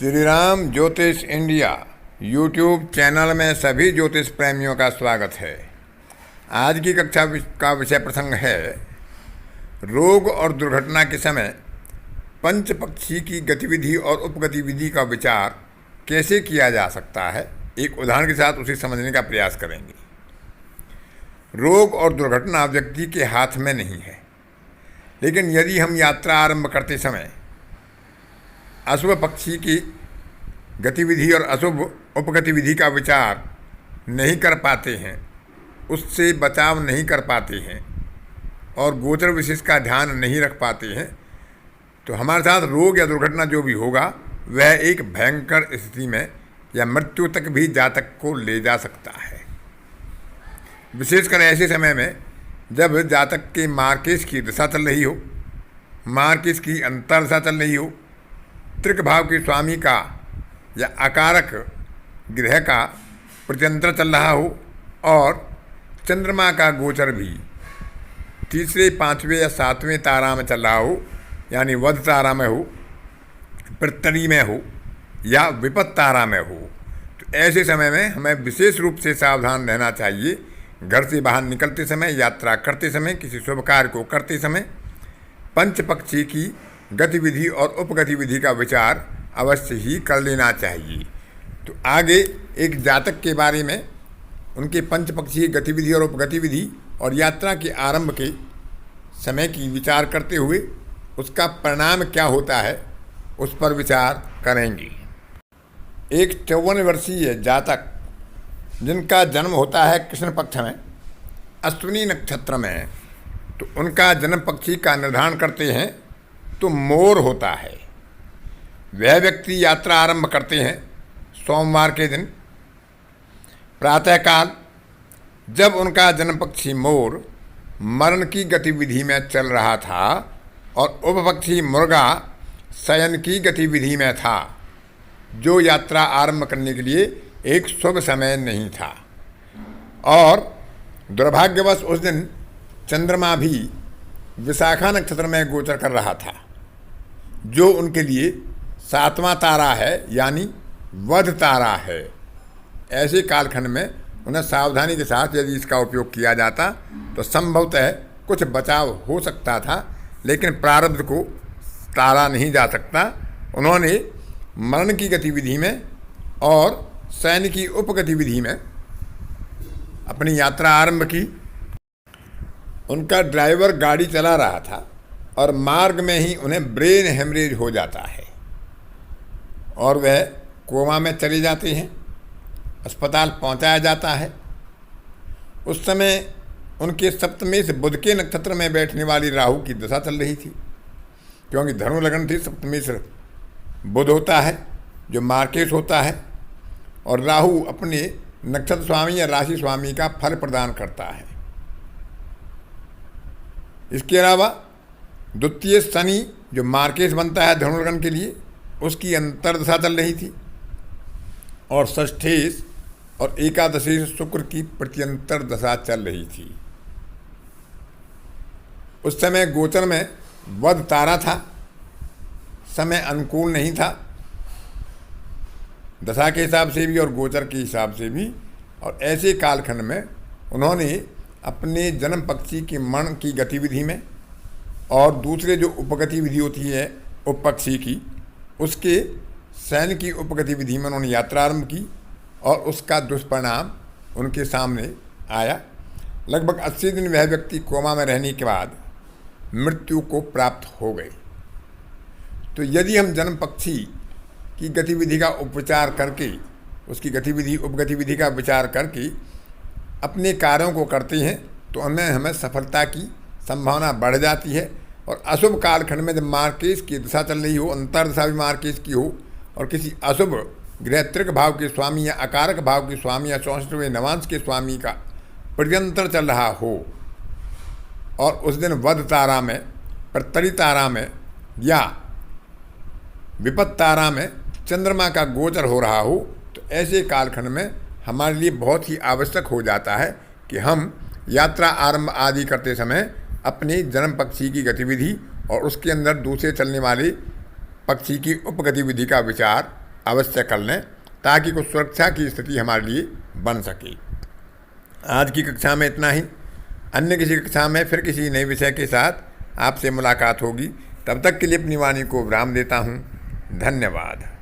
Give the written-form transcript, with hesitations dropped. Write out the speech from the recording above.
श्री राम ज्योतिष India YouTube channel में सभी ज्योतिष प्रेमियों का स्वागत है। आज की कक्षा का विषय प्रसंग है रोग और दुर्घटना के समय पंचपक्षी की गतिविधि और उपगतिविधि का विचार कैसे किया जा सकता है। एक उदाहरण के साथ उसे समझने का प्रयास करेंगे। रोग और दुर्घटना व्यक्ति के हाथ में नहीं है, लेकिन यदि हम यात्रा आरंभ करते समय अशुभ पक्षी की गतिविधि और अशुभ उपगतिविधि का विचार नहीं कर पाते हैं, उससे बचाव नहीं कर पाते हैं और गोचर विशेष का ध्यान नहीं रख पाते हैं, तो हमारे साथ रोग या दुर्घटना जो भी होगा वह एक भयंकर स्थिति में या मृत्यु तक भी जातक को ले जा सकता है। विशेषकर ऐसे समय में जब जातक के मार्केश की दशा चल रही हो, मार्केश की अंतर्दशा चल रही हो, त्रिक भाव के स्वामी का या आकारक ग्रह का प्रत्यंतर चल रहा हो और चंद्रमा का गोचर भी तीसरे, पांचवें या सातवें तारा में चल रहा हो, यानी वध तारा में हो, पृथ्वी में हो या विपत तारा में हो, तो ऐसे समय में हमें विशेष रूप से सावधान रहना चाहिए। घर से बाहर निकलते समय, यात्रा करते समय, किसी शुभ कार्य को करते समय पंच पक्षी की गतिविधि और उपगतिविधि का विचार अवश्य ही कर लेना चाहिए। तो आगे एक जातक के बारे में, उनके पंच पक्षी गतिविधि और उपगतिविधि और यात्रा के आरंभ के समय की विचार करते हुए उसका परिणाम क्या होता है उस पर विचार करेंगे। एक 54 वर्षीय जातक जिनका जन्म होता है कृष्ण पक्ष में, अश्विनी नक्षत्र में, तो उनका जन्म पक्षी का निर्धारण करते हैं तो मोर होता है। वह व्यक्ति यात्रा आरंभ करते हैं सोमवार के दिन प्रातःकाल, जब उनका जन्म पक्षी मोर मरण की गतिविधि में चल रहा था और उपपक्षी मुर्गा शयन की गतिविधि में था, जो यात्रा आरंभ करने के लिए एक शुभ समय नहीं था। और दुर्भाग्यवश उस दिन चंद्रमा भी विशाखा नक्षत्र में गोचर कर रहा था, जो उनके लिए 7वां तारा है, यानी वध तारा है। ऐसे कालखंड में उन्हें सावधानी के साथ यदि इसका उपयोग किया जाता तो संभवतः कुछ बचाव हो सकता था, लेकिन प्रारब्ध को टाला नहीं जा सकता। उन्होंने मरण की गतिविधि में और सैन्य की उपगतिविधि में अपनी यात्रा आरंभ की। उनका ड्राइवर गाड़ी चला रहा था और मार्ग में ही उन्हें ब्रेन हेमरेज हो जाता है और वह कोमा में चले जाते हैं। अस्पताल पहुंचाया जाता है। उस समय उनके सप्तमेश बुध के नक्षत्र में बैठने वाली राहु की दशा चल रही थी, क्योंकि धनु लग्न थी। सप्तमेश बुध होता है जो मार्केश होता है, और राहु अपने नक्षत्र स्वामी या राशि स्वामी का फल प्रदान करता है। इसके अलावा द्वितीय शनि जो मार्केश बनता है धनु लग्न के लिए, उसकी अंतर्दशा चल रही थी, और षष्ठेश और एकादशेश शुक्र की प्रत्यंतर दशा चल रही थी। उस समय गोचर में वध तारा था, समय अनुकूल नहीं था दशा के हिसाब से भी और गोचर के हिसाब से भी। और ऐसे कालखंड में उन्होंने अपने जन्म पक्षी की मरण की गतिविधि में और दूसरे जो उपगतिविधि होती है उपपक्षी की, उसके सैन्य की उपगतिविधि में उन्होंने यात्रा आरंभ की और उसका दुष्परिणाम उनके सामने आया। लगभग 80 दिन वह व्यक्ति कोमा में रहने के बाद मृत्यु को प्राप्त हो गए। तो यदि हम जन्म पक्षी की गतिविधि का उपचार करके, उसकी गतिविधि उपगतिविधि का विचार करके अपने कार्यों को करते हैं तो उनमें हमें सफलता की संभावना बढ़ जाती है। और अशुभ कालखंड में जब मार्केश की दशा चल रही हो, अंतर्दशा भी मार्केश की हो, और किसी अशुभ ग्रह त्रिक भाव के स्वामी या अकारक भाव के स्वामी या 64वें नवांश के स्वामी का प्रत्यंतर चल रहा हो, और उस दिन वध तारा में, पृथ्वी तारा में या विपत तारा में चंद्रमा का गोचर हो रहा हो, तो ऐसे कालखंड में हमारे लिए बहुत ही आवश्यक हो जाता है कि हम यात्रा आरंभ आदि करते समय अपनी जन्म पक्षी की गतिविधि और उसके अंदर दूसरे चलने वाले पक्षी की उपगतिविधि का विचार अवश्य कर लें ताकि कुछ सुरक्षा की स्थिति हमारे लिए बन सके। आज की कक्षा में इतना ही। अन्य किसी कक्षा में फिर किसी नए विषय के साथ आपसे मुलाकात होगी। तब तक के लिए अपनी वाणी को विराम देता हूँ। धन्यवाद।